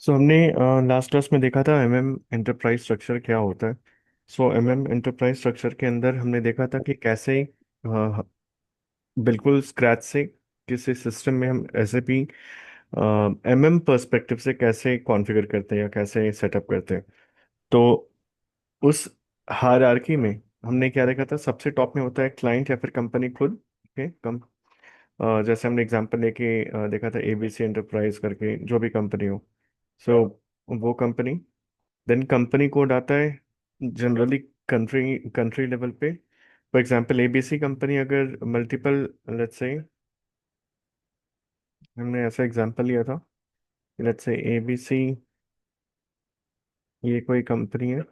सो हमने last class में देखा था एमएम एंटरप्राइज स्ट्रक्चर क्या होता है। सो एमएम एंटरप्राइज स्ट्रक्चर के अंदर हमने देखा था कि कैसे बिल्कुल स्क्रैच से किसी सिस्टम में हम एसएपी एमएम पर्सपेक्टिव से कैसे कॉन्फ़िगर करते हैं या कैसे सेटअप करते हैं। तो उस हायरार्की में हमने क्या देखा था, सबसे टॉप में होता है क्लाइंट या फिर कंपनी खुद। ओके जैसे हमने एग्जांपल लेके देखा था एबीसी एंटरप्राइज करके, जो भी कंपनी हो। सो वो कंपनी, देन कंपनी कोड आता है जनरली कंट्री कंट्री लेवल पे। फॉर एग्जांपल एबीसी कंपनी अगर मल्टीपल, लेट्स से हमने ऐसा एग्जांपल लिया था, लेट्स से एबीसी ये कोई कंपनी है,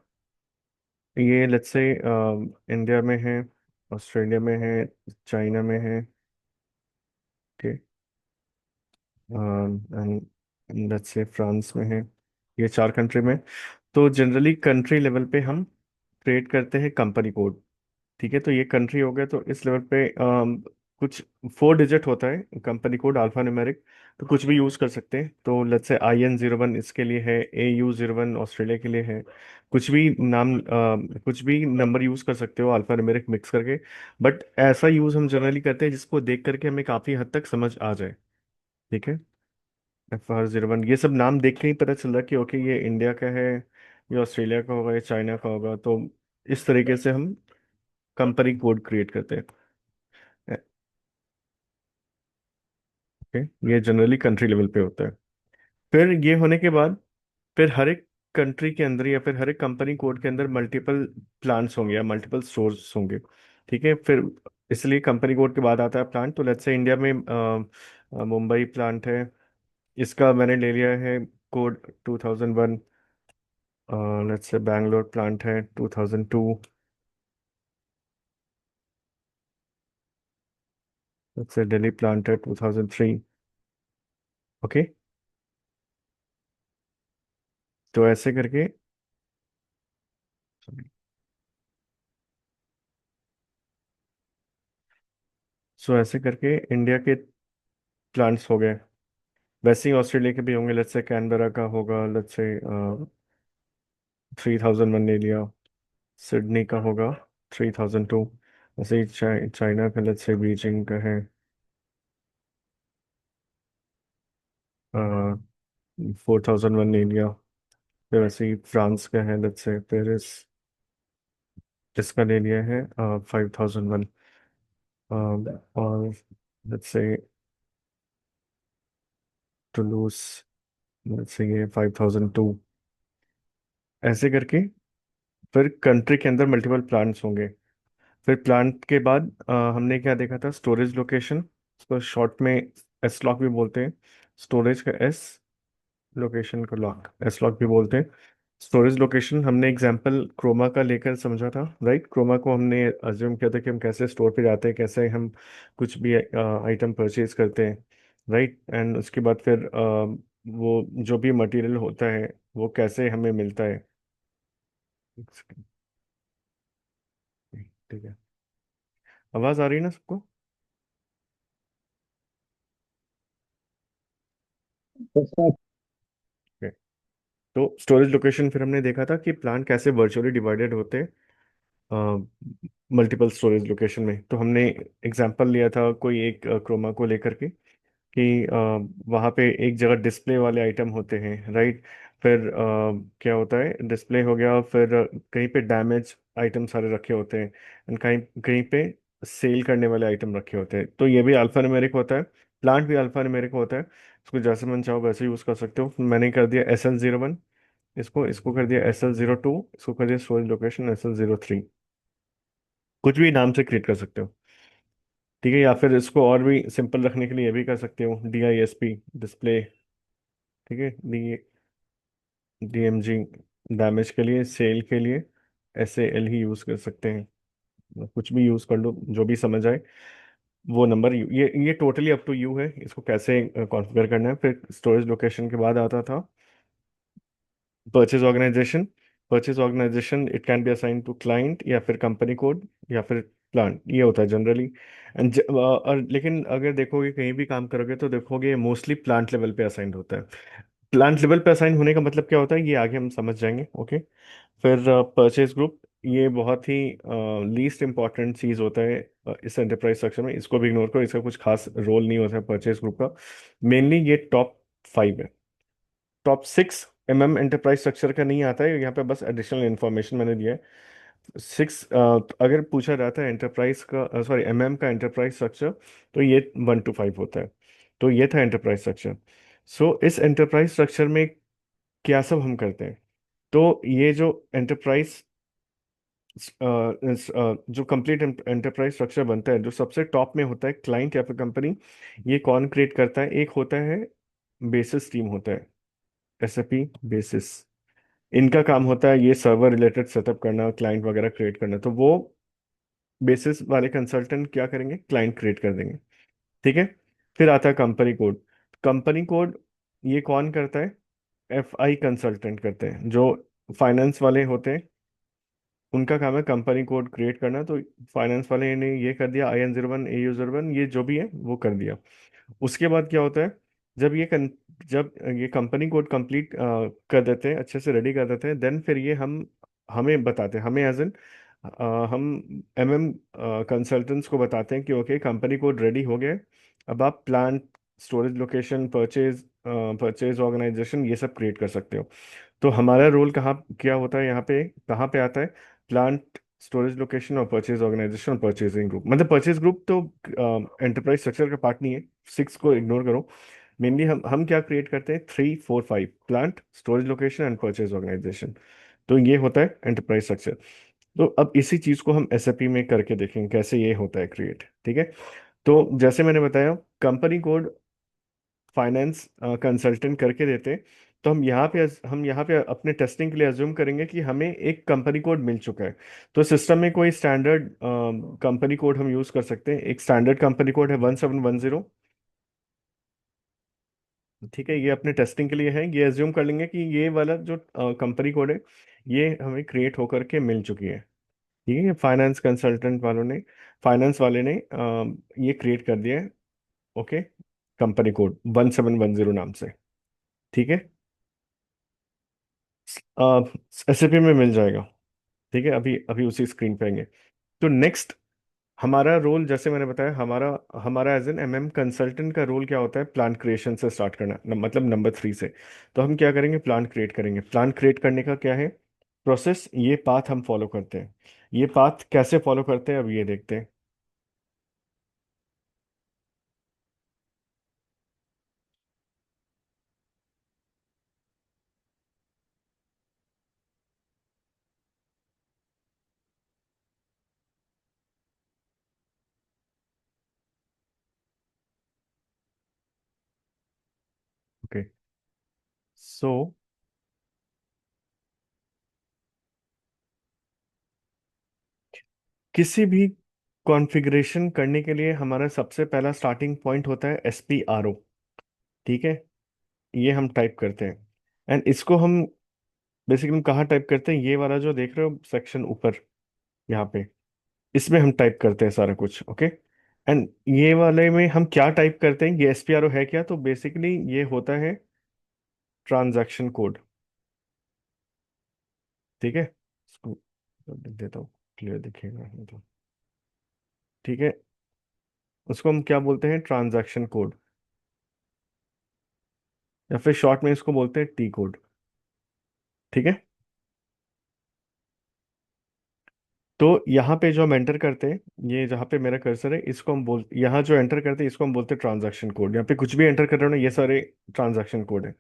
ये लेट्स से इंडिया में है, ऑस्ट्रेलिया में है, चाइना में है। ठीक, एंड लेट्स से फ्रांस में है, ये चार कंट्री में। तो जनरली कंट्री लेवल पे हम क्रिएट करते हैं कंपनी कोड। ठीक है, तो ये कंट्री हो गया, तो इस लेवल पे कुछ 4 डिजिट होता है कंपनी कोड, अल्फा न्यूमेरिक। तो कुछ भी यूज कर सकते हैं, तो लेट्स से IN01 इसके लिए है, AU01 ऑस्ट्रेलिया के लिए है। कुछ भी नाम कुछ भी नंबर यूज कर सकते हो अल्फा न्यूमेरिक मिक्स करके। बट ऐसा यूज हम जनरली करते हैं जिसको देख करके हमें काफी हद तक समझ आ जाए। ठीक है, FR01 ये सब नाम देख के ही पता चल रहा है कि ओके ये इंडिया का है, ये ऑस्ट्रेलिया का होगा, ये चाइना का होगा। तो इस तरीके से हम कंपनी कोड क्रिएट करते हैं। ओके, ये जनरली कंट्री लेवल पे होता है। फिर ये होने के बाद फिर हर एक कंट्री के अंदर या फिर हर एक कंपनी कोड के अंदर मल्टीपल प्लांट्स होंगे या मल्टीपल स्टोर्स होंगे। ठीक है, फिर इसलिए कंपनी कोड के बाद आता है प्लांट। तो लेट्स से इंडिया में मुंबई प्लांट है, इसका मैंने ले लिया है code 2001। Let's say Bangalore plant है 2002। लेट्स से दिल्ली प्लांट है 2003। ओके, तो ऐसे करके, सो ऐसे करके इंडिया के प्लांट्स हो गए। वैसे ही ऑस्ट्रेलिया के भी होंगे, लेट्स से कैनबरा का होगा, लेट्स से 3001 ले लिया। सिडनी का होगा 3002। वैसे ही चाइना का लेट्स से बीजिंग का है 4001 ले लिया। फिर वैसे ही फ्रांस का है, लेट्स से पेरिस, इसका ले लिया है 5001। और लेट्स से टुलूस, लेट्स से ये 5002। ऐसे करके फिर कंट्री के अंदर मल्टीपल प्लांट्स होंगे। फिर प्लांट के बाद हमने क्या देखा था, स्टोरेज लोकेशन, उसको शॉर्ट में एस लॉक भी बोलते हैं। स्टोरेज का एस, लोकेशन का लॉक, एस लॉक भी बोलते हैं। स्टोरेज लोकेशन हमने एग्जांपल क्रोमा का लेकर समझा था, राइट। क्रोमा को हमने अज्यूम किया था कि हम कैसे स्टोर पे जाते हैं, कैसे हम कुछ भी आइटम परचेज करते हैं, राइट। एंड उसके बाद फिर वो जो भी मटेरियल होता है वो कैसे हमें मिलता है। एक सेकंड, ठीक है, आवाज़ आ रही है ना सबको? Okay. तो स्टोरेज लोकेशन फिर हमने देखा था कि प्लांट कैसे वर्चुअली डिवाइडेड होते हैं मल्टीपल स्टोरेज लोकेशन में। तो हमने एग्जांपल लिया था कोई एक क्रोमा को लेकर के कि वहाँ पे एक जगह डिस्प्ले वाले आइटम होते हैं, राइट। फिर क्या होता है, डिस्प्ले हो गया, फिर कहीं पे डैमेज आइटम सारे रखे होते हैं, एंड कहीं कहीं पे सेल करने वाले आइटम रखे होते हैं। तो ये भी अल्फा न्यूमेरिक होता है, प्लांट भी अल्फा न्यूमेरिक होता है। इसको जैसे मन चाहो वैसे यूज़ कर सकते हो। मैंने कर दिया SL01, इसको इसको कर दिया SL02, इसको कर दिया स्टोरेज लोकेशन SL03। कुछ भी नाम से क्रिएट कर सकते हो। ठीक है, या फिर इसको और भी सिंपल रखने के लिए ये भी कर सकते हो, DISP, डिस्प्ले। ठीक है, DMG डैमेज के लिए, सेल के लिए SAL ही यूज़ कर सकते हैं। कुछ भी यूज़ कर लो, जो भी समझ आए वो नंबर। ये टोटली अप टू यू है, इसको कैसे कॉन्फ़िगर करना है। फिर स्टोरेज लोकेशन के बाद आता था purchase organisation. Purchase organisation it can be assign to client या फिर कंपनी कोड या फिर प्लांट, ये होता है जनरली। एंड और लेकिन अगर देखोगे कहीं भी काम करोगे तो देखोगे मोस्टली प्लांट लेवल पे असाइंड होता है। प्लांट लेवल पे असाइन होने का मतलब क्या होता है ये आगे हम समझ जाएंगे, ओके। फिर परचेज ग्रुप, ये बहुत ही लीस्ट इंपॉर्टेंट चीज होता है इस एंटरप्राइज स्ट्रक्चर में, इसको भी इग्नोर करो, इसका कुछ खास रोल नहीं होता है परचेज ग्रुप का। मेनली ये टॉप 5 है। टॉप 6 एमएम एंटरप्राइज स्ट्रक्चर का नहीं आता है, यहाँ पे बस एडिशनल इन्फॉर्मेशन मैंने दिया है। 6, अगर पूछा जाता है एंटरप्राइज का, सॉरी एमएम का एंटरप्राइज स्ट्रक्चर, तो ये 1 to 5 होता है। तो ये था एंटरप्राइज स्ट्रक्चर। सो इस एंटरप्राइज स्ट्रक्चर में क्या सब हम करते हैं? तो ये जो एंटरप्राइज जो कंप्लीट एंटरप्राइज स्ट्रक्चर बनता है, जो सबसे टॉप में होता है क्लाइंट या फिर कंपनी, ये कौन क्रिएट करता है? एक होता है बेसिस टीम होता है, एसएपी बेसिस। इनका काम होता है ये सर्वर रिलेटेड सेटअप करना, क्लाइंट वगैरह क्रिएट करना, तो वो बेसिस वाले कंसल्टेंट क्या करेंगे? क्लाइंट क्रिएट कर देंगे, ठीक है। फिर आता है कंपनी कोड। कंपनी कोड ये कौन करता है? एफआई कंसल्टेंट करते हैं, जो फाइनेंस वाले होते हैं, उनका काम है कंपनी कोड क्रिएट करना। तो फाइनेंस वाले ने ये कर दिया, IN01 AU01 ये जो भी है वो कर दिया। उसके बाद क्या होता है? जब जब ये कंपनी कोड कंप्लीट कर देते हैं, अच्छे से रेडी कर देते हैं, देन फिर ये हम हमें बताते हैं, हमें एज एन हम MM कंसल्टेंट्स को बताते हैं कि ओके कंपनी कोड रेडी हो गया है, अब आप plant, storage location, purchase organisation ये सब क्रिएट कर सकते हो। तो हमारा रोल कहाँ क्या होता है यहाँ पे, कहाँ पे आता है? प्लांट, स्टोरेज लोकेशन और परचेज ऑर्गेनाइजेशन और परचेजिंग ग्रुप। मतलब परचेज ग्रुप तो एंटरप्राइज स्ट्रक्चर का पार्ट नहीं है, 6 को इग्नोर करो। मेनली हम क्या क्रिएट करते हैं? 3 4 5 plant, storage location and purchase organisation. तो ये होता है एंटरप्राइज स्ट्रक्चर। तो अब इसी चीज को हम एसएपी में करके देखेंगे कैसे ये होता है क्रिएट, ठीक है। तो जैसे मैंने बताया, कंपनी कोड फाइनेंस कंसल्टेंट करके देते हैं। तो हम यहाँ पे अपने टेस्टिंग के लिए अज्यूम करेंगे कि हमें एक कंपनी कोड मिल चुका है। तो सिस्टम में कोई स्टैंडर्ड कंपनी कोड हम यूज कर सकते हैं। एक स्टैंडर्ड कंपनी कोड है 1710, ठीक है। ये अपने टेस्टिंग के लिए है, ये अज्यूम कर लेंगे कि ये वाला जो कंपनी कोड है ये हमें क्रिएट होकर के मिल चुकी है, ठीक है। फाइनेंस कंसल्टेंट वालों ने, फाइनेंस वाले ने ये क्रिएट कर दिया है, ओके, कंपनी कोड 1710 नाम से, ठीक है। एसएपी में मिल जाएगा, ठीक है। अभी अभी उसी स्क्रीन पे आएंगे। तो नेक्स्ट हमारा रोल, जैसे मैंने बताया, हमारा हमारा एज एन MM कंसल्टेंट का रोल क्या होता है? प्लान क्रिएशन से स्टार्ट करना, मतलब नंबर 3 से। तो हम क्या करेंगे? प्लान क्रिएट करेंगे। प्लान क्रिएट करने का क्या है प्रोसेस? ये पाथ हम फॉलो करते हैं। ये पाथ कैसे फॉलो करते हैं अब ये देखते हैं। ओके, सो किसी भी कॉन्फ़िगरेशन करने के लिए हमारा सबसे पहला स्टार्टिंग पॉइंट होता है SPRO, ठीक है। ये हम टाइप करते हैं, एंड इसको हम बेसिकली हम कहाँ टाइप करते हैं? ये वाला जो देख रहे हो सेक्शन ऊपर यहाँ पे, इसमें हम टाइप करते हैं सारा कुछ, ओके। एंड ये वाले में हम क्या टाइप करते हैं? ये SPRO है क्या? तो बेसिकली ये होता है ट्रांजैक्शन कोड, ठीक है। इसको लिख देता हूँ, क्लियर दिखेगा नहीं तो, ठीक है। उसको हम क्या बोलते हैं? ट्रांजैक्शन कोड, या फिर शॉर्ट में इसको बोलते हैं T कोड, ठीक है। तो यहाँ पे जो हम एंटर करते हैं, ये जहाँ पे मेरा कर्सर है, इसको हम यहाँ जो एंटर करते हैं इसको हम बोलते हैं ट्रांजैक्शन कोड। यहाँ पे कुछ भी एंटर कर रहे हो ना, ये सारे ट्रांजैक्शन कोड है।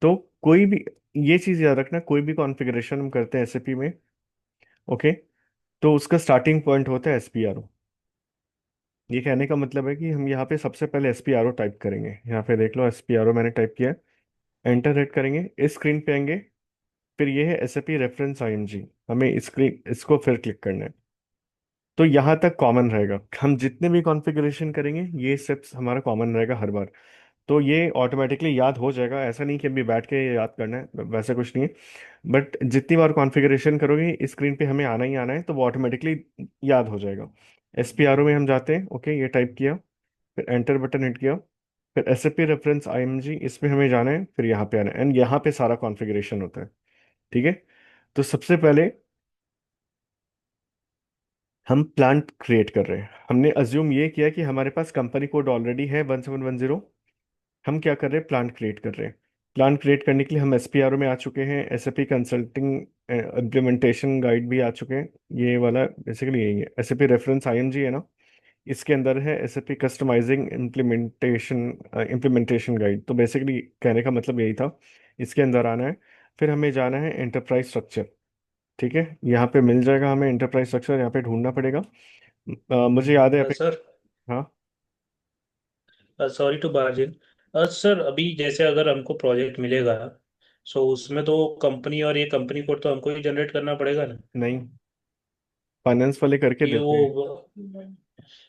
तो कोई भी, ये चीज याद रखना, कोई भी कॉन्फ़िगरेशन हम करते हैं SAP में, ओके, तो उसका स्टार्टिंग पॉइंट होता है SPRO। ये कहने का मतलब है कि हम यहाँ पे सबसे पहले SPRO टाइप करेंगे। यहाँ पे देख लो SPRO मैंने टाइप किया, एंटर हिट करेंगे, इस स्क्रीन पे आएंगे। फिर ये है SAP रेफरेंस IMG, हमें स्क्रीन इसको फिर क्लिक करना है। तो यहाँ तक कॉमन रहेगा, हम जितने भी कॉन्फ़िगरेशन करेंगे ये स्टेप्स हमारा कॉमन रहेगा हर बार। तो ये ऑटोमेटिकली याद हो जाएगा, ऐसा नहीं कि अभी बैठ के ये याद करना है, वैसा कुछ नहीं है। बट जितनी बार कॉन्फ़िगरेशन करोगे इस स्क्रीन पे हमें आना ही आना है, तो वो ऑटोमेटिकली याद हो जाएगा। SPRO में हम जाते हैं, ओके, ये टाइप किया, फिर एंटर बटन हिट किया। फिर S A P reference I M G, इसमें हमें जाना है, फिर यहाँ पे आना है, एंड यहाँ पे सारा कॉन्फ़िगरेशन होता है। ठीक है। तो सबसे पहले हम प्लांट क्रिएट कर रहे हैं। हमने अज्यूम ये किया कि हमारे पास कंपनी कोड ऑलरेडी है 1710। हम क्या कर रहे हैं, प्लांट क्रिएट कर रहे हैं। प्लांट क्रिएट करने के लिए हम एसपीआरओ में आ चुके हैं, एसएपी कंसल्टिंग इम्प्लीमेंटेशन गाइड भी आ चुके हैं। ये वाला बेसिकली यही है, एसएपी रेफरेंस आईएमजी है ना, इसके अंदर है एसएपी कस्टमाइजिंग इम्प्लीमेंटेशन गाइड। तो बेसिकली कहने का मतलब यही था, इसके अंदर आना है। फिर हमें जाना है एंटरप्राइज स्ट्रक्चर। ठीक है, यहाँ पे मिल जाएगा हमें एंटरप्राइज स्ट्रक्चर, यहाँ पे ढूंढना पड़ेगा। मुझे याद है यहाँ पे। सर, हाँ। Sorry to barge in. Sir, अभी जैसे अगर हमको प्रोजेक्ट मिलेगा, सो उसमें तो कंपनी और ये कंपनी कोड तो हमको ही जनरेट करना पड़ेगा ना? नहीं, फाइनेंस वाले करके कि देते हैं। वो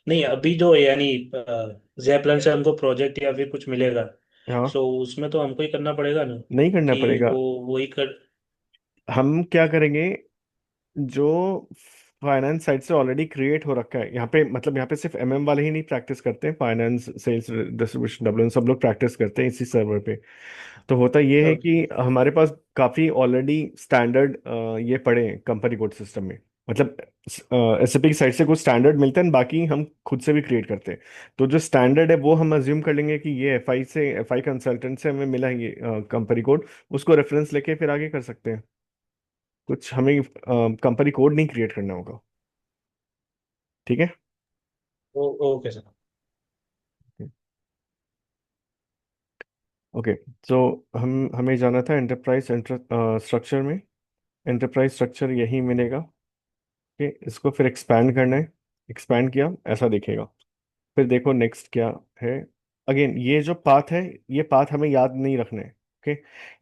नहीं, अभी जो यानी जैपलन से हमको प्रोजेक्ट या फिर कुछ मिलेगा, हाँ, सो उसमें तो हमको ही करना पड़ेगा ना? नहीं करना कि पड़ेगा। वो वही कर। हम क्या करेंगे, जो फाइनेंस साइड से ऑलरेडी क्रिएट हो रखा है यहाँ पे, मतलब यहाँ पे सिर्फ एमएम वाले ही नहीं प्रैक्टिस करते हैं, फाइनेंस, सेल्स, डिस्ट्रीब्यूशन, डब्ल्यू सब लोग प्रैक्टिस करते हैं इसी सर्वर पे। तो होता ये है कि हमारे पास काफ़ी ऑलरेडी स्टैंडर्ड ये पड़े हैं कंपनी कोड सिस्टम में। मतलब एसएपी की साइड से कुछ स्टैंडर्ड मिलते हैं, बाकी हम खुद से भी क्रिएट करते हैं। तो जो स्टैंडर्ड है वो हम अज्यूम कर लेंगे कि ये एफआई से, एफआई कंसल्टेंट से हमें मिला है ये कंपनी कोड, उसको रेफरेंस लेके फिर आगे कर सकते हैं। कुछ हमें कंपनी कोड नहीं क्रिएट करना होगा। ठीक है। Okay sir. ओके। तो हमें जाना था एंटरप्राइज स्ट्रक्चर में। एंटरप्राइज स्ट्रक्चर यही मिलेगा। ओके, इसको फिर एक्सपैंड करना है। एक्सपैंड किया, ऐसा दिखेगा। फिर देखो नेक्स्ट क्या है। अगेन ये जो पाथ है, ये पाथ हमें याद नहीं रखना है। ओके,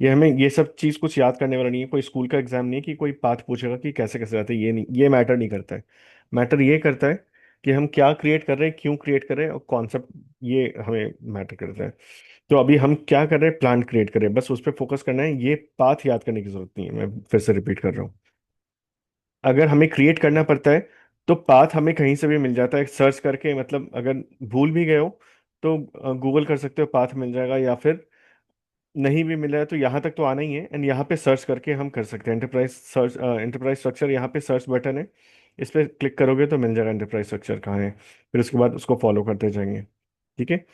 ये हमें ये सब चीज़ कुछ याद करने वाला नहीं है, कोई स्कूल का एग्जाम नहीं है कि कोई पाथ पूछेगा कि कैसे कैसे जाते हैं, ये नहीं, ये मैटर नहीं करता है। मैटर ये करता है कि हम क्या क्रिएट कर रहे हैं, क्यों क्रिएट कर रहे हैं, और कॉन्सेप्ट, ये हमें मैटर करता है। तो अभी हम क्या कर रहे हैं, प्लान क्रिएट कर रहे हैं, बस उस पर फोकस करना है। ये पाथ याद करने की जरूरत नहीं है, मैं फिर से रिपीट कर रहा हूँ। अगर हमें क्रिएट करना पड़ता है तो पाथ हमें कहीं से भी मिल जाता है सर्च करके, मतलब अगर भूल भी गए हो तो गूगल कर सकते हो, पाथ मिल जाएगा। या फिर नहीं भी मिला है तो यहाँ तक तो आना ही है, एंड यहाँ पे सर्च करके हम कर सकते हैं। एंटरप्राइज सर्च, एंटरप्राइज स्ट्रक्चर, यहाँ पे सर्च बटन है, इस पर क्लिक करोगे तो मिल जाएगा एंटरप्राइज स्ट्रक्चर कहाँ है। फिर उसके बाद उसको फॉलो करते जाएंगे। ठीक है।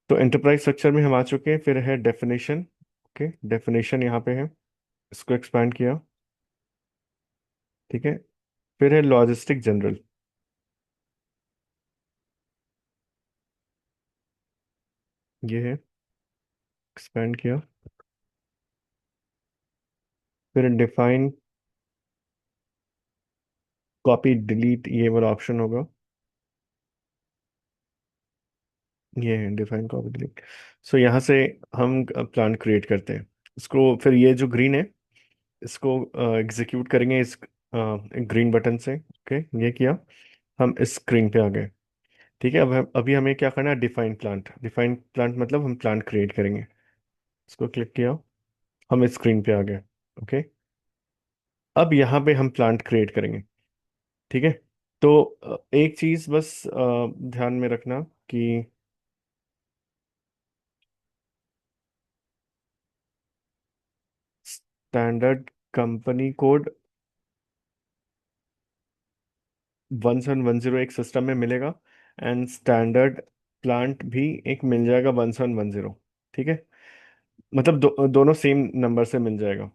तो एंटरप्राइज स्ट्रक्चर में हम आ चुके हैं, फिर है डेफिनेशन। ओके, डेफिनेशन यहाँ पे है, इसको एक्सपैंड किया। ठीक है। फिर है लॉजिस्टिक जनरल, ये है, एक्सपैंड किया। फिर डिफाइन कॉपी डिलीट, ये वाला ऑप्शन होगा, ये है डिफाइन कॉपी डिलीट। सो यहाँ से हम प्लान क्रिएट करते हैं। इसको फिर ये जो ग्रीन है, इसको एग्जीक्यूट करेंगे इस ग्रीन बटन से। ओके, ये किया, हम इस स्क्रीन पे आ गए। ठीक है, अभी हमें क्या करना है, डिफाइन प्लांट। डिफाइन प्लांट मतलब हम प्लांट क्रिएट करेंगे। इसको क्लिक किया, हम इस स्क्रीन पे आ गए। ओके, अब यहाँ पे हम प्लांट क्रिएट करेंगे। ठीक है। तो एक चीज़ बस ध्यान में रखना कि स्टैंडर्ड कंपनी कोड 1710 एक सिस्टम में मिलेगा, एंड स्टैंडर्ड प्लांट भी एक मिल जाएगा 1710। ठीक है, मतलब दोनों सेम नंबर से मिल जाएगा।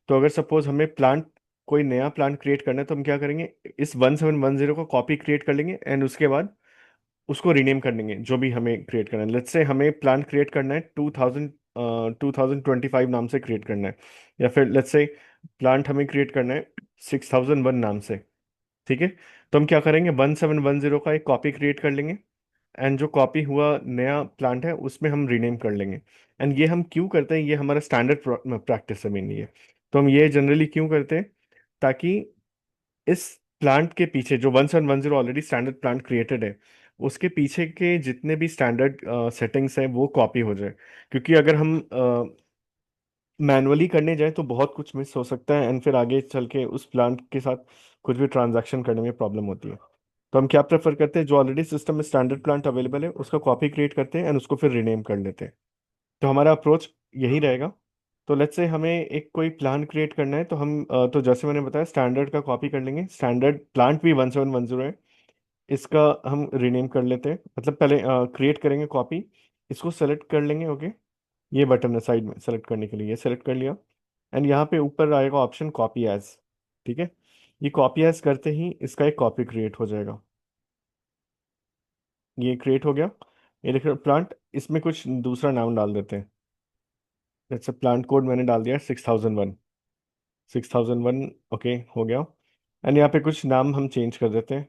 तो अगर सपोज हमें प्लांट, कोई नया प्लांट क्रिएट करना है तो हम क्या करेंगे, इस 1710 को कॉपी क्रिएट कर लेंगे, एंड उसके बाद उसको रीनेम कर लेंगे जो भी हमें क्रिएट करना है। लेट्स से हमें प्लान क्रिएट करना है 2025 नाम से क्रिएट करना है, या फिर लेट्स से प्लांट हमें क्रिएट करना है 6001 नाम से। ठीक है, तो हम क्या करेंगे, 1710 का एक कॉपी क्रिएट कर लेंगे, एंड जो कॉपी हुआ नया प्लांट है उसमें हम रीनेम कर लेंगे। एंड ये हम क्यों करते हैं, ये हमारा स्टैंडर्ड प्रैक्टिस है मेनली है। तो हम ये जनरली क्यों करते हैं, ताकि इस प्लांट के पीछे जो 1710 ऑलरेडी स्टैंडर्ड प्लांट क्रिएटेड है, उसके पीछे के जितने भी स्टैंडर्ड सेटिंग्स हैं वो कॉपी हो जाए। क्योंकि अगर हम मैनुअली करने जाए तो बहुत कुछ मिस हो सकता है, एंड फिर आगे चल के उस प्लांट के साथ कुछ भी ट्रांजैक्शन करने में प्रॉब्लम होती है। तो हम क्या प्रेफर करते हैं, जो ऑलरेडी सिस्टम में स्टैंडर्ड प्लांट अवेलेबल है उसका कॉपी क्रिएट करते हैं एंड उसको फिर रीनेम कर लेते हैं। तो हमारा अप्रोच यही रहेगा। तो लेट्स से हमें एक कोई प्लान क्रिएट करना है, तो हम तो जैसे मैंने बताया स्टैंडर्ड का कॉपी कर लेंगे, स्टैंडर्ड प्लांट भी 1710 है, इसका हम रीनेम कर लेते हैं, मतलब पहले क्रिएट करेंगे कॉपी, इसको सेलेक्ट कर लेंगे। ओके, ये बटन है साइड में सेलेक्ट करने के लिए, ये सेलेक्ट कर लिया। एंड यहाँ पे ऊपर आएगा ऑप्शन कॉपी एज। ठीक है, ये कॉपी एज करते ही इसका एक कॉपी क्रिएट हो जाएगा। ये क्रिएट हो गया। ये लिख प्लांट, इसमें कुछ दूसरा नाम डाल देते हैं। जैसे प्लांट कोड मैंने डाल दिया 6001, 6001। ओके, हो गया। एंड यहाँ पे कुछ नाम हम चेंज कर देते हैं।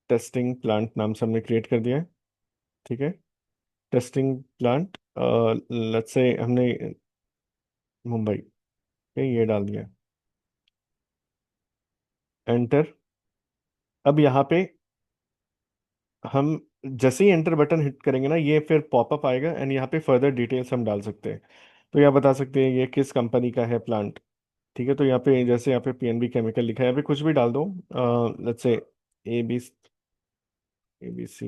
टेस्टिंग प्लांट नाम से हमने क्रिएट कर दिया है। ठीक है, टेस्टिंग प्लांट, लेट्स से हमने मुंबई पे ये डाल दिया, एंटर। अब यहाँ पे हम जैसे ही एंटर बटन हिट करेंगे ना, ये फिर पॉपअप आएगा एंड यहाँ पे फर्दर डिटेल्स हम डाल सकते हैं। तो यहाँ बता सकते हैं ये किस कंपनी का है प्लांट। ठीक है, तो यहाँ पे जैसे यहाँ पे पीएनबी केमिकल लिखा है, यहाँ पे कुछ भी डाल दो, let's say A B ABC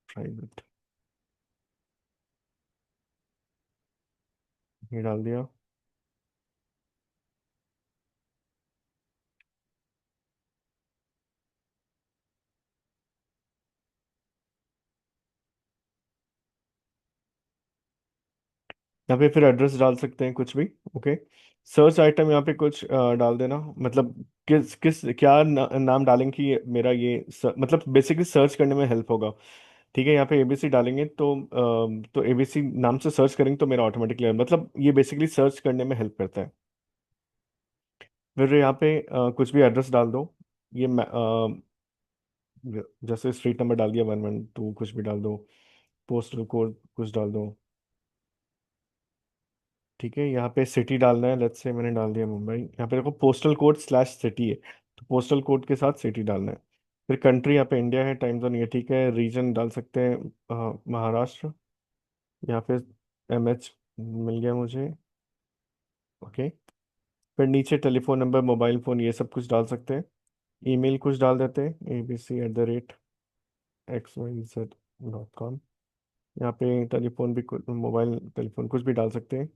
private, ये डाल दिया। यहाँ पे फिर एड्रेस डाल सकते हैं कुछ भी। ओके, सर्च आइटम यहाँ पे कुछ डाल देना, मतलब किस किस क्या नाम डालेंगे कि मेरा ये मतलब बेसिकली सर्च करने में हेल्प होगा। ठीक है, यहाँ पे एबीसी डालेंगे तो एबीसी नाम से सर्च करेंगे तो मेरा ऑटोमेटिकली, मतलब ये बेसिकली सर्च करने में हेल्प करता है। फिर यहाँ पे कुछ भी एड्रेस डाल दो। ये जैसे स्ट्रीट नंबर डाल दिया 112, कुछ भी डाल दो। पोस्टल कोड कुछ डाल दो। ठीक है, यहाँ पे सिटी डालना है, लेट्स से मैंने डाल दिया मुंबई। यहाँ पे देखो पोस्टल कोड स्लैश सिटी है, तो पोस्टल कोड के साथ सिटी डालना है। फिर कंट्री यहाँ पे इंडिया है, टाइम जोन ये ठीक है। रीजन डाल सकते हैं महाराष्ट्र। यहाँ पे MH मिल गया मुझे। ओके, फिर नीचे टेलीफोन नंबर, मोबाइल फ़ोन, ये सब कुछ डाल सकते हैं। ईमेल कुछ डाल देते हैं, abc@xyz.com। यहाँ पे टेलीफोन भी मोबाइल टेलीफोन कुछ भी डाल सकते हैं।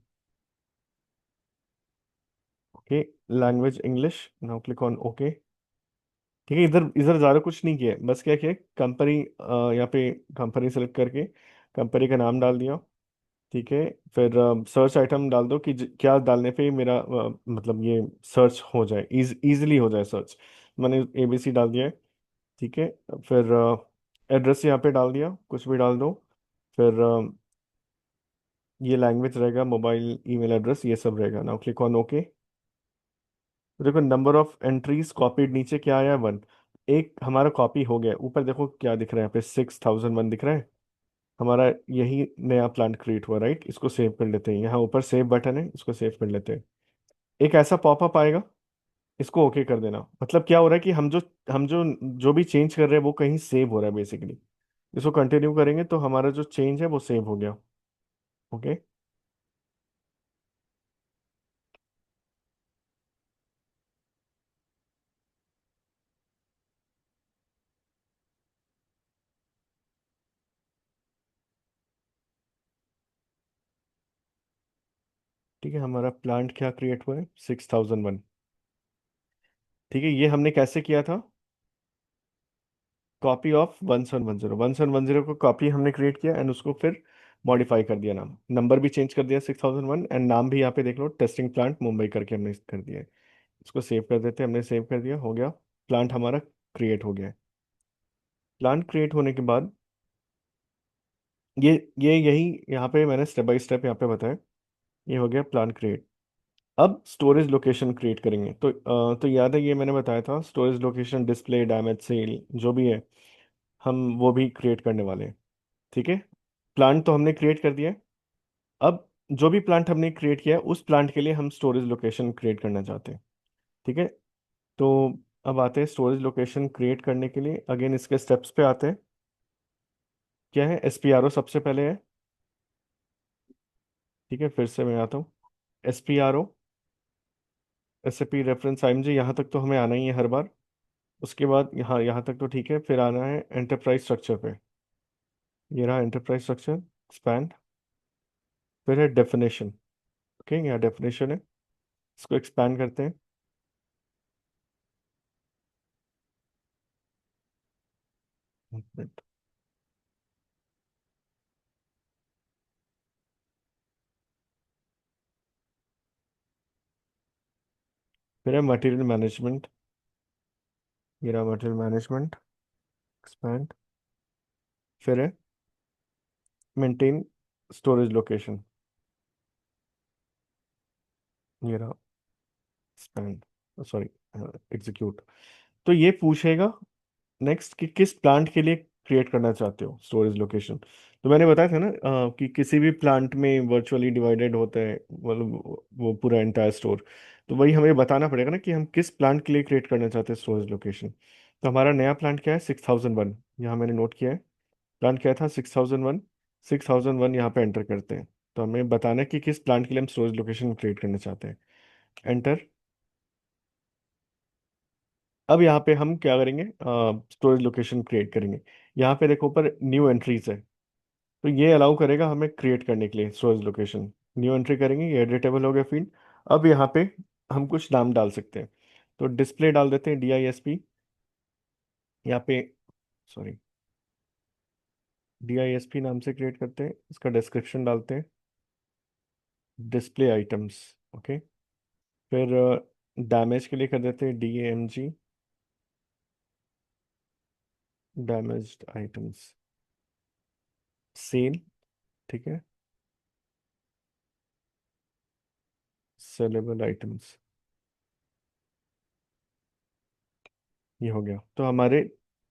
Okay, language English, now click on okay. ठीक है, इधर इधर ज़्यादा कुछ नहीं किया है, बस क्या किया, कंपनी यहाँ पे कंपनी सेलेक्ट करके कंपनी का नाम डाल दिया। ठीक है, फिर सर्च आइटम डाल दो कि क्या डालने पे मेरा मतलब ये सर्च हो जाए, इजीली हो जाए सर्च। मैंने ABC डाल दिया है। ठीक है, फिर एड्रेस यहाँ पे डाल दिया, कुछ भी डाल दो। फिर ये लैंग्वेज रहेगा, मोबाइल ईमेल एड्रेस ये सब रहेगा। Now click on okay. तो देखो नंबर ऑफ एंट्रीज कॉपीड नीचे क्या आया, 1। एक हमारा कॉपी हो गया, ऊपर देखो क्या दिख रहा है, यहाँ पे 6001 दिख रहा है। हमारा यही नया प्लान क्रिएट हुआ, राइट। इसको सेव कर लेते हैं, यहाँ ऊपर सेव बटन है, इसको सेव कर लेते हैं। एक ऐसा पॉपअप आएगा, इसको ओके कर देना। मतलब क्या हो रहा है कि हम जो जो भी चेंज कर रहे हैं वो कहीं सेव हो रहा है बेसिकली। इसको कंटिन्यू करेंगे तो हमारा जो चेंज है वो सेव हो गया। ओके, ठीक है, हमारा प्लांट क्या क्रिएट हुआ है, 6001। ठीक है, ये हमने कैसे किया था, कॉपी ऑफ 1710 को कॉपी हमने क्रिएट किया एंड उसको फिर मॉडिफाई कर दिया, नाम नंबर भी चेंज कर दिया 6001, एंड नाम भी यहाँ पे देख लो टेस्टिंग प्लांट मुंबई करके हमने कर दिया है। इसको सेव कर देते हैं, हमने सेव कर दिया, हो गया। प्लांट हमारा क्रिएट हो गया है। प्लांट क्रिएट होने के बाद ये यही यहाँ पे मैंने स्टेप बाय स्टेप यहाँ पे बताया। ये हो गया प्लान क्रिएट। अब स्टोरेज लोकेशन क्रिएट करेंगे, तो याद है ये मैंने बताया था, storage location, display, damage sale जो भी है हम वो भी क्रिएट करने वाले हैं। ठीक है, प्लांट तो हमने क्रिएट कर दिया है। अब जो भी प्लांट हमने क्रिएट किया है उस प्लांट के लिए हम स्टोरेज लोकेशन क्रिएट करना चाहते हैं। ठीक है, तो अब आते हैं स्टोरेज लोकेशन क्रिएट करने के लिए, अगेन इसके स्टेप्स पे आते हैं। क्या है, SPRO सबसे पहले है। ठीक है, फिर से मैं आता हूँ। SPRO, SAP रेफरेंस IMG, यहाँ तक तो हमें आना ही है हर बार। उसके बाद यहाँ यहाँ तक तो ठीक है, फिर आना है एंटरप्राइज स्ट्रक्चर पे। ये रहा एंटरप्राइज स्ट्रक्चर, एक्सपैंड। फिर है डेफिनेशन। ओके, यहाँ डेफिनेशन है, इसको एक्सपैंड करते हैं। एक मिनट। फिर है मटेरियल मैनेजमेंट। ये रहा मटेरियल मैनेजमेंट, एक्सपैंड। फिर है मेंटेन स्टोरेज लोकेशन। ये रहा एक्सपैंड, सॉरी, एग्जीक्यूट। तो ये पूछेगा नेक्स्ट कि किस प्लांट के लिए क्रिएट करना चाहते हो स्टोरेज लोकेशन। तो मैंने बताया था ना कि किसी भी प्लांट में वर्चुअली डिवाइडेड होता है, मतलब वो पूरा एंटायर स्टोर। तो वही हमें बताना पड़ेगा ना कि हम किस प्लांट के लिए क्रिएट करना चाहते हैं स्टोरेज लोकेशन। तो हमारा नया प्लांट क्या है, 6001। यहाँ मैंने नोट किया है, प्लांट क्या था, 6001। 6001 यहाँ पे एंटर करते हैं। तो हमें बताना है कि किस प्लांट के लिए हम स्टोरेज लोकेशन क्रिएट करना चाहते हैं। एंटर। अब यहाँ पे हम क्या करेंगे, स्टोरेज लोकेशन क्रिएट करेंगे। यहाँ पे देखो ऊपर न्यू एंट्रीज है, तो ये अलाउ करेगा हमें क्रिएट करने के लिए स्टोरेज लोकेशन। न्यू एंट्री करेंगे, ये एडिटेबल हो गया फील्ड। अब यहाँ पे हम कुछ नाम डाल सकते हैं। तो डिस्प्ले डाल देते हैं, DISP। यहाँ पे, सॉरी, DISP नाम से क्रिएट करते हैं, इसका डिस्क्रिप्शन डालते हैं, डिस्प्ले आइटम्स। ओके। फिर डैमेज के लिए कर देते हैं DAMG, डैमेज्ड आइटम्स। सेल, ठीक है, सेलेबल आइटम्स। ये हो गया, तो हमारे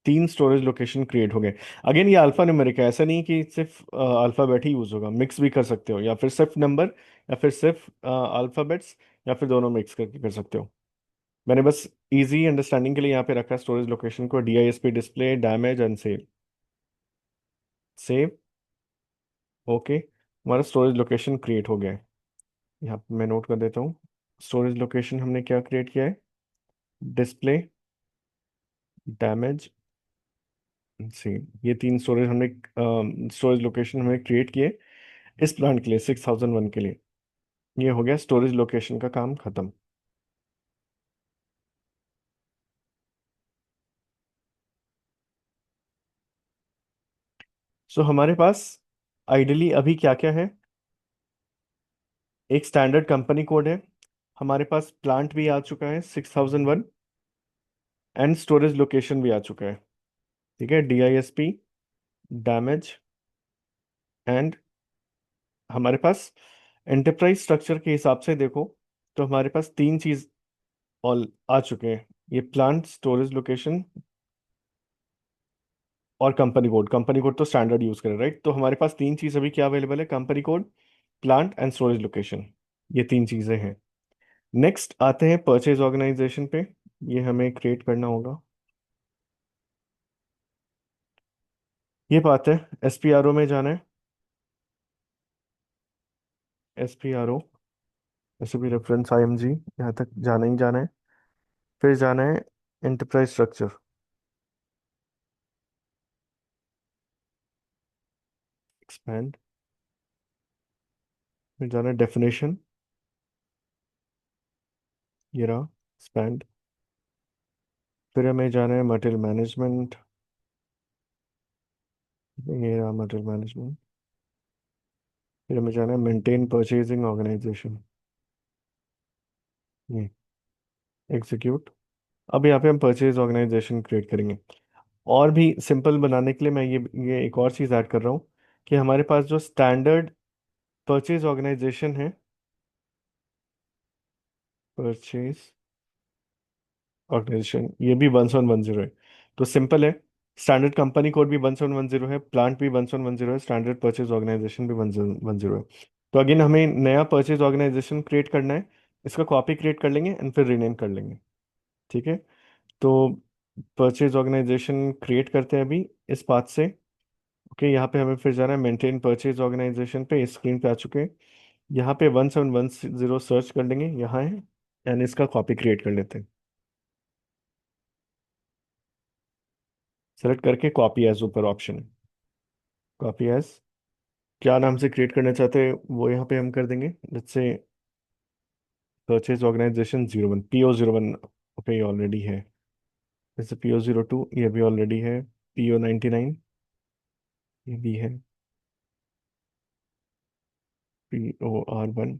3 स्टोरेज लोकेशन क्रिएट हो गए। अगेन ये अल्फा न्यूमेरिक है, ऐसा नहीं कि सिर्फ अल्फ़ाबेट ही यूज होगा, मिक्स भी कर सकते हो, या फिर सिर्फ नंबर, या फिर सिर्फ अल्फ़ाबेट्स, या फिर दोनों मिक्स करके कर सकते हो। मैंने बस इजी अंडरस्टैंडिंग के लिए यहाँ पे रखा स्टोरेज लोकेशन को, DISP, display, damage and save. Save. Okay, हमारा स्टोरेज लोकेशन क्रिएट हो गया है। यहाँ पे मैं नोट कर देता हूँ, स्टोरेज लोकेशन हमने क्या क्रिएट किया है, डिस्प्ले, डैमेज, सेम। ये 3 स्टोरेज हमने, स्टोरेज लोकेशन हमने क्रिएट किए इस प्लांट के लिए, 6001 के लिए। ये हो गया स्टोरेज लोकेशन का काम खत्म। सो हमारे पास आइडियली अभी क्या क्या है, एक स्टैंडर्ड कंपनी कोड है, हमारे पास प्लांट भी आ चुका है 6001, एंड स्टोरेज लोकेशन भी आ चुका है। ठीक है, DISP, डैमेज, एंड हमारे पास एंटरप्राइज स्ट्रक्चर के हिसाब से देखो, तो हमारे पास 3 चीज ऑल आ चुके हैं, ये प्लांट, स्टोरेज लोकेशन और कंपनी कोड। कंपनी कोड तो स्टैंडर्ड यूज करें, राइट। तो हमारे पास 3 चीज अभी क्या अवेलेबल है, company code, plant and storage location. ये 3 चीजें हैं। नेक्स्ट आते हैं परचेज ऑर्गेनाइजेशन पे। ये हमें क्रिएट करना होगा। ये बात है, SPRO में जाना है, SPRO, ऐसे भी रेफरेंस IMG, यहाँ तक जाना ही जाना है। फिर जाना है एंटरप्राइज स्ट्रक्चर, एक्सपैंड। फिर जाना है डेफिनेशन, ये रहा, एक्सपैंड। फिर हमें जाना है मटेरियल मैनेजमेंट, ये रहा मटेरियल मैनेजमेंट। फिर हमें जाना है मेंटेन परचेजिंग ऑर्गेनाइजेशन, ये एग्जीक्यूट। अब यहाँ पे हम परचेज ऑर्गेनाइजेशन क्रिएट करेंगे। और भी सिंपल बनाने के लिए मैं ये एक और चीज़ ऐड कर रहा हूँ, कि हमारे पास जो स्टैंडर्ड परचेज ऑर्गेनाइजेशन है, परचेज ऑर्गेनाइजेशन, ये भी 1710 है। तो सिंपल है, स्टैंडर्ड कंपनी कोड भी 1710 है, प्लांट भी 1710 है, स्टैंडर्ड परचेज ऑर्गेनाइजेशन भी 1710 है। तो अगेन हमें नया परचेज ऑर्गेनाइजेशन क्रिएट करना है, इसका कॉपी क्रिएट कर लेंगे एंड फिर रीनेम कर लेंगे। ठीक है, तो परचेज ऑर्गेनाइजेशन क्रिएट करते हैं अभी इस पाथ से। ओके, यहाँ पे हमें फिर जाना है मेंटेन परचेज ऑर्गेनाइजेशन पे, स्क्रीन पे आ चुके हैं। यहाँ पे 1710 सर्च कर लेंगे, यहाँ है, एंड इसका कॉपी क्रिएट कर लेते हैं। सेलेक्ट करके कॉपी एज ऊपर ऑप्शन है, कॉपी एज, क्या नाम से क्रिएट करना चाहते हैं वो यहाँ पे हम कर देंगे। Let's say purchase organisation 01, PO01 पे ऑलरेडी है। जैसे PO02 ये भी ऑलरेडी है, PO99 ये भी है, POR1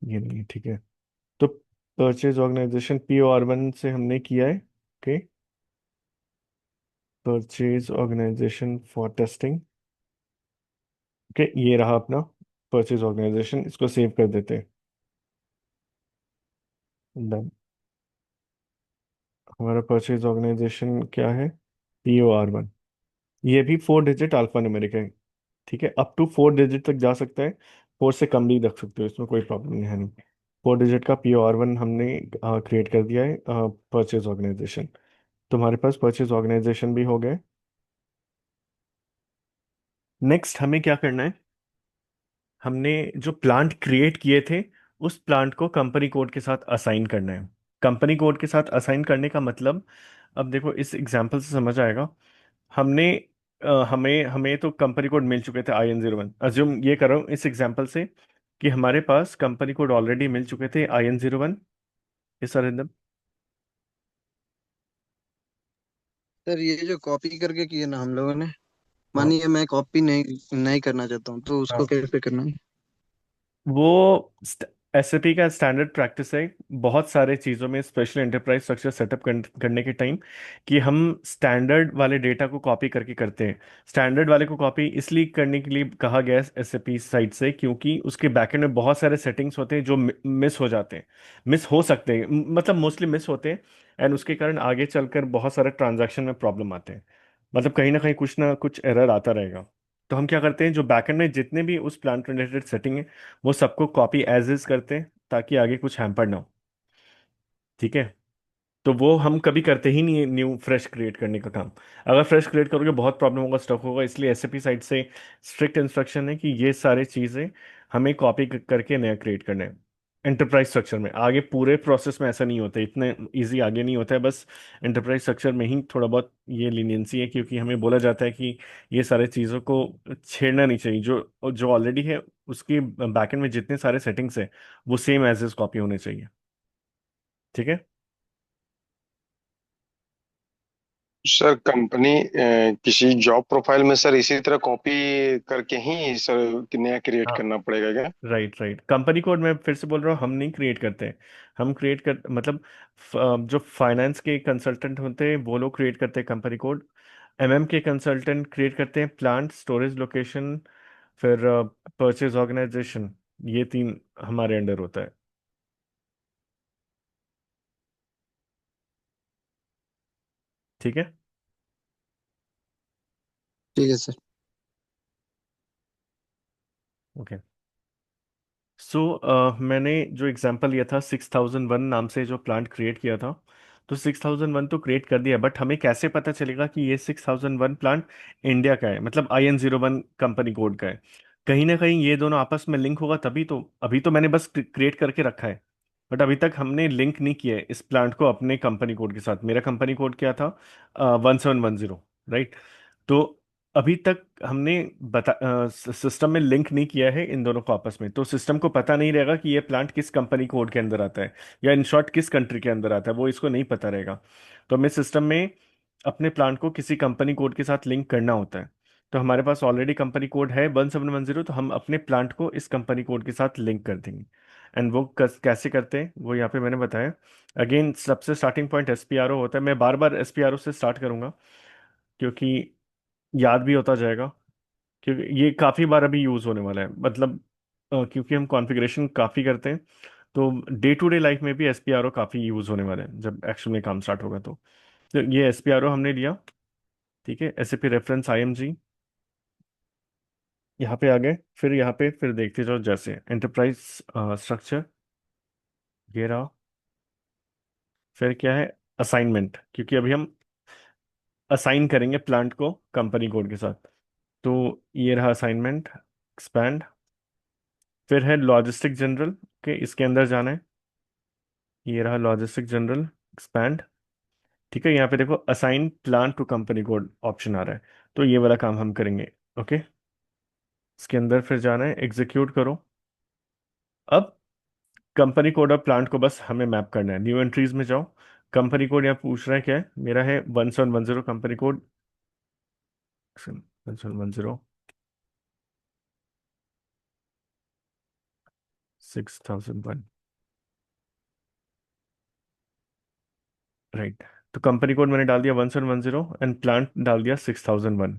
ये नहीं है, ठीक है। तो परचेज ऑर्गेनाइजेशन POR1 से हमने किया है, okay. Purchase organisation for testing, okay, ये रहा अपना परचेज ऑर्गेनाइजेशन, इसको सेव कर देते हैं। Done। हमारा परचेज ऑर्गेनाइजेशन क्या है, POR1। ये भी 4 डिजिट अल्फा न्यूमेरिक है, ठीक है, अप टू 4 डिजिट तक जा सकता है। 4 से कम भी रख सकते हो, इसमें कोई प्रॉब्लम नहीं है, नहीं। 4 डिजिट का POR1 हमने क्रिएट कर दिया है परचेज ऑर्गेनाइजेशन। तुम्हारे पास परचेज ऑर्गेनाइजेशन भी हो गए। नेक्स्ट हमें क्या करना है, हमने जो प्लांट क्रिएट किए थे उस प्लांट को कंपनी कोड के साथ असाइन करना है। कंपनी कोड के साथ असाइन करने का मतलब, अब देखो इस एग्जांपल से समझ आएगा। हमने हमें हमें तो कंपनी कोड मिल चुके थे IN01, अज्यूम ये कर रहा हूँ इस एग्जांपल से कि हमारे पास कंपनी कोड ऑलरेडी मिल चुके थे IN01। इस अरिंदम। सर ये जो कॉपी करके किए ना हम लोगों ने, हाँ मानिए मैं कॉपी नहीं नहीं करना चाहता हूँ, तो उसको हाँ, कैसे करना है? वो SAP का स्टैंडर्ड प्रैक्टिस है बहुत सारे चीज़ों में, स्पेशल एंटरप्राइज स्ट्रक्चर सेटअप करने के टाइम, कि हम स्टैंडर्ड वाले डेटा को कॉपी करके करते हैं। स्टैंडर्ड वाले को कॉपी इसलिए करने के लिए कहा गया है SAP साइड से, क्योंकि उसके बैकएंड में बहुत सारे सेटिंग्स होते हैं जो मिस हो जाते हैं, मिस हो सकते हैं, मतलब मोस्टली मिस होते हैं। एंड उसके कारण आगे चलकर बहुत सारे ट्रांजैक्शन में प्रॉब्लम आते हैं, मतलब कहीं ना कुछ एरर आता रहेगा। तो हम क्या करते हैं, जो बैकएंड में जितने भी उस प्लांट रिलेटेड सेटिंग है वो सबको कॉपी एज इज करते हैं, ताकि आगे कुछ हैम्पर ना हो, ठीक है। तो वो हम कभी करते ही नहीं है, न्यू फ्रेश क्रिएट करने का काम। अगर फ्रेश क्रिएट करोगे बहुत प्रॉब्लम होगा, स्टक होगा, इसलिए SAP साइड से स्ट्रिक्ट इंस्ट्रक्शन है कि ये सारी चीज़ें हमें कॉपी करके नया क्रिएट करना है। एंटरप्राइज स्ट्रक्चर में आगे पूरे प्रोसेस में ऐसा नहीं होता, इतने इजी आगे नहीं होता है, बस एंटरप्राइज स्ट्रक्चर में ही थोड़ा बहुत ये लीनियंसी है, क्योंकि हमें बोला जाता है कि ये सारे चीज़ों को छेड़ना नहीं चाहिए, जो जो ऑलरेडी है उसकी बैकएंड में जितने सारे सेटिंग्स है वो सेम एज इज कॉपी होने चाहिए, ठीक है। सर कंपनी किसी जॉब प्रोफाइल में सर इसी तरह कॉपी करके ही सर नया क्रिएट हाँ, करना पड़ेगा क्या? राइट राइट, कंपनी कोड मैं फिर से बोल रहा हूँ, हम नहीं क्रिएट करते हैं। हम क्रिएट कर मतलब जो फाइनेंस के कंसल्टेंट होते हैं वो लोग क्रिएट करते हैं कंपनी कोड। के कंसल्टेंट क्रिएट करते हैं प्लांट, स्टोरेज लोकेशन, फिर परचेज ऑर्गेनाइजेशन, ये तीन हमारे अंडर होता है, ठीक है। ठीक है सर। ओके। सो मैंने जो एग्जांपल लिया था 6001 नाम से जो प्लांट क्रिएट किया था, तो 6001 तो क्रिएट कर दिया, बट हमें कैसे पता चलेगा कि ये 6001 प्लांट इंडिया का है, मतलब IN01 कंपनी कोड का है। कहीं ना कहीं ये दोनों आपस में लिंक होगा तभी तो, अभी तो मैंने बस क्रिएट करके रखा है, बट अभी तक हमने लिंक नहीं किया है इस प्लांट को अपने कंपनी कोड के साथ। मेरा कंपनी कोड क्या था, 1710, राइट। तो अभी तक हमने सिस्टम में लिंक नहीं किया है इन दोनों को आपस में, तो सिस्टम को पता नहीं रहेगा कि ये प्लांट किस कंपनी कोड के अंदर आता है, या इन शॉर्ट किस कंट्री के अंदर आता है, वो इसको नहीं पता रहेगा। तो हमें सिस्टम में अपने प्लांट को किसी कंपनी कोड के साथ लिंक करना होता है। तो हमारे पास ऑलरेडी कंपनी कोड है 1710, तो हम अपने प्लांट को इस कंपनी कोड के साथ लिंक कर देंगे। एंड वो कैसे करते हैं वो यहाँ पे मैंने बताया। अगेन सबसे स्टार्टिंग पॉइंट SPRO होता है, मैं बार बार SPRO से स्टार्ट करूंगा क्योंकि याद भी होता जाएगा, क्योंकि ये काफ़ी बार अभी यूज़ होने वाला है, मतलब क्योंकि हम कॉन्फ़िगरेशन काफ़ी करते हैं, तो डे टू डे लाइफ में भी SPRO काफ़ी यूज़ होने वाला है जब एक्चुअल में काम स्टार्ट होगा। तो ये SPRO हमने लिया, ठीक है। SAP रेफरेंस IMG, यहाँ पे आ गए, फिर यहाँ पे फिर देखते जाओ, जैसे एंटरप्राइज स्ट्रक्चर ये रहा, फिर क्या है, असाइनमेंट, क्योंकि अभी हम असाइन करेंगे प्लांट को कंपनी कोड के साथ। तो ये रहा असाइनमेंट, एक्सपैंड, फिर है लॉजिस्टिक जनरल के, इसके अंदर जाना है। ये रहा लॉजिस्टिक जनरल, एक्सपैंड। ठीक है, यहाँ पे देखो assign plan to company code option आ रहा है, तो ये वाला काम हम करेंगे। ओके, इसके अंदर फिर जाना है, एग्जीक्यूट करो। अब कंपनी कोड और प्लांट को बस हमें मैप करना है। न्यू एंट्रीज में जाओ, कंपनी कोड यहाँ पूछ रहा है क्या है, मेरा है 1710 कंपनी कोड, 1710 6001। राइट, तो कंपनी कोड मैंने डाल दिया 1710 एंड प्लांट डाल दिया 6001।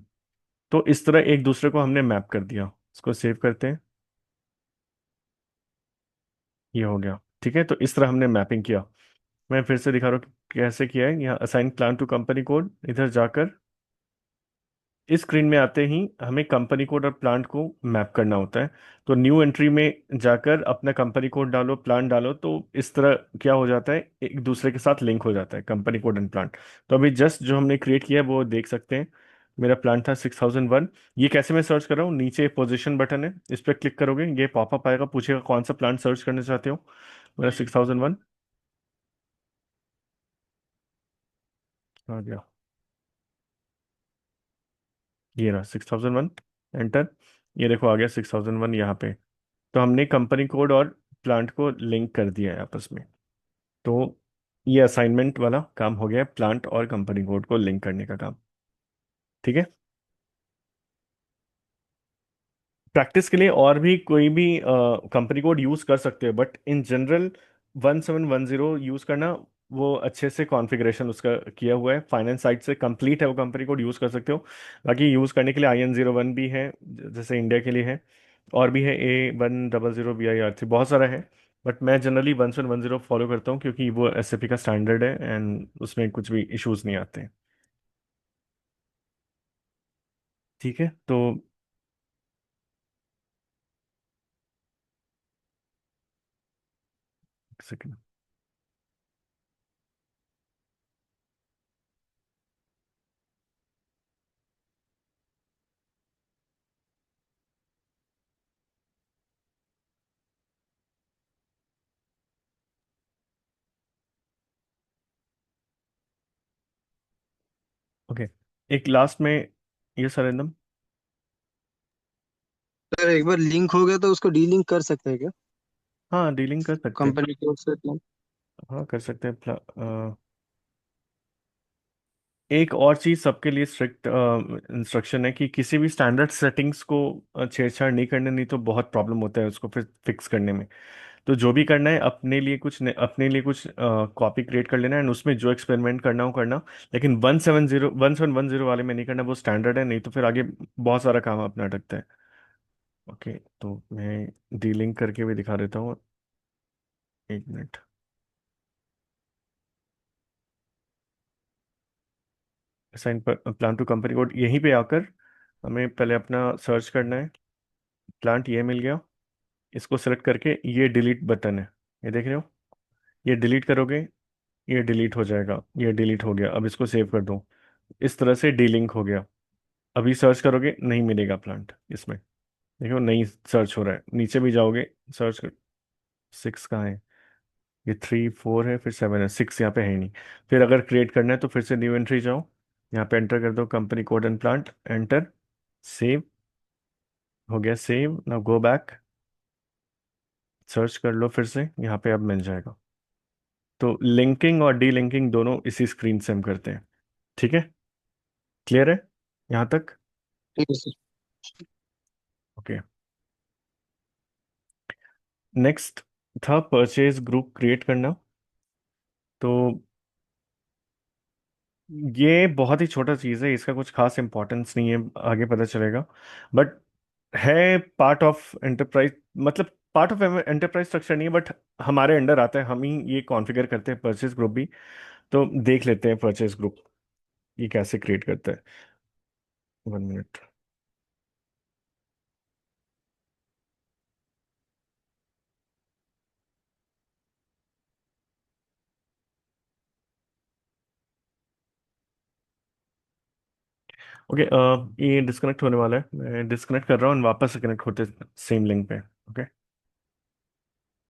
तो इस तरह एक दूसरे को हमने मैप कर दिया। इसको सेव करते हैं, ये हो गया। ठीक है, तो इस तरह हमने मैपिंग किया। मैं फिर से दिखा रहा हूँ कि कैसे किया है। यहाँ assign plan to company code, इधर जाकर इस स्क्रीन में आते ही हमें कंपनी कोड और प्लांट को मैप करना होता है। तो न्यू एंट्री में जाकर अपना कंपनी कोड डालो, प्लांट डालो, तो इस तरह क्या हो जाता है, एक दूसरे के साथ लिंक हो जाता है कंपनी कोड एंड प्लांट। तो अभी जस्ट जो हमने क्रिएट किया है वो देख सकते हैं। मेरा प्लांट था 6001। ये कैसे मैं सर्च कर रहा हूँ, नीचे पोजीशन बटन है, इस पर क्लिक करोगे ये पॉपअप आएगा, पूछेगा कौन सा प्लांट सर्च करना चाहते हो। मेरा 6001 आ गया, ये रहा 6001, एंटर। ये देखो आ गया 6001 यहाँ पे। तो हमने कंपनी कोड और प्लांट को लिंक कर दिया है आपस में। तो ये असाइनमेंट वाला काम हो गया है, प्लांट और कंपनी कोड को लिंक करने का काम। ठीक है, प्रैक्टिस के लिए और भी कोई भी कंपनी कोड यूज कर सकते हो, बट इन जनरल 1710 यूज करना, वो अच्छे से कॉन्फ़िगरेशन उसका किया हुआ है, फाइनेंस साइट से कंप्लीट है, वो कंपनी कोड यूज कर सकते हो। बाकी यूज करने के लिए IN01 भी है, जैसे इंडिया के लिए है, और भी है A1000BIR3, बहुत सारा है। बट मैं जनरली 1710 फॉलो करता हूँ क्योंकि वो SAP का स्टैंडर्ड है एंड उसमें कुछ भी इश्यूज नहीं आते हैं। ठीक है, तो एक सेकंड। ओके, एक लास्ट में, ये सर एकदम। सर एक बार लिंक हो गया तो उसको डीलिंक कर सकते हैं क्या? हाँ, डीलिंग कर सकते हैं। कंपनी कोड से तो। हाँ कर सकते हैं एक और चीज़ सबके लिए स्ट्रिक्ट इंस्ट्रक्शन है कि किसी भी स्टैंडर्ड सेटिंग्स को छेड़छाड़ नहीं करने, नहीं तो बहुत प्रॉब्लम होता है उसको फिर फिक्स करने में। तो जो भी करना है अपने लिए कुछ अपने लिए कुछ कॉपी क्रिएट कर लेना है एंड उसमें जो एक्सपेरिमेंट करना हो करना। लेकिन 1710 वाले में नहीं करना, वो स्टैंडर्ड है, नहीं तो फिर आगे बहुत सारा काम अपना अटकता है। ओके, तो मैं डीलिंक करके भी दिखा देता हूँ, एक मिनट। साइन पर प्लान टू कंपनी कोड, यहीं पे आकर हमें पहले अपना सर्च करना है। प्लांट ये मिल गया, इसको सेलेक्ट करके ये डिलीट बटन है, ये देख रहे हो, ये डिलीट करोगे, ये डिलीट हो जाएगा, ये डिलीट हो गया। अब इसको सेव कर दो, इस तरह से डीलिंक हो गया। अभी सर्च करोगे नहीं मिलेगा प्लांट इसमें, देखो नहीं सर्च हो रहा है। नीचे भी जाओगे, सर्च कर, 6 कहाँ है, ये 3 4 है, फिर 7 है, 6 यहाँ पे है ही नहीं। फिर अगर क्रिएट करना है तो फिर से न्यू एंट्री जाओ, यहाँ पे एंटर कर दो company code and plant, enter, save, हो गया save. Now go back, search कर लो फिर से, यहाँ पे अब मिल जाएगा। तो लिंकिंग और डी लिंकिंग दोनों इसी स्क्रीन से हम करते हैं। ठीक है, क्लियर है यहाँ तक? ठीक है सर। ओके, नेक्स्ट था परचेज ग्रुप क्रिएट करना। तो ये बहुत ही छोटा चीज़ है, इसका कुछ खास इंपॉर्टेंस नहीं है, आगे पता चलेगा। बट है पार्ट ऑफ एंटरप्राइज, मतलब पार्ट ऑफ एंटरप्राइज स्ट्रक्चर नहीं है, बट हमारे अंडर आता है, हम ही ये कॉन्फ़िगर करते हैं परचेज ग्रुप भी। तो देख लेते हैं परचेज ग्रुप ये कैसे क्रिएट करता है। 1 मिनट। ओके, ये डिस्कनेक्ट होने वाला है, मैं डिस्कनेक्ट कर रहा हूँ and वापस से कनेक्ट होते सेम लिंक पे। ओके।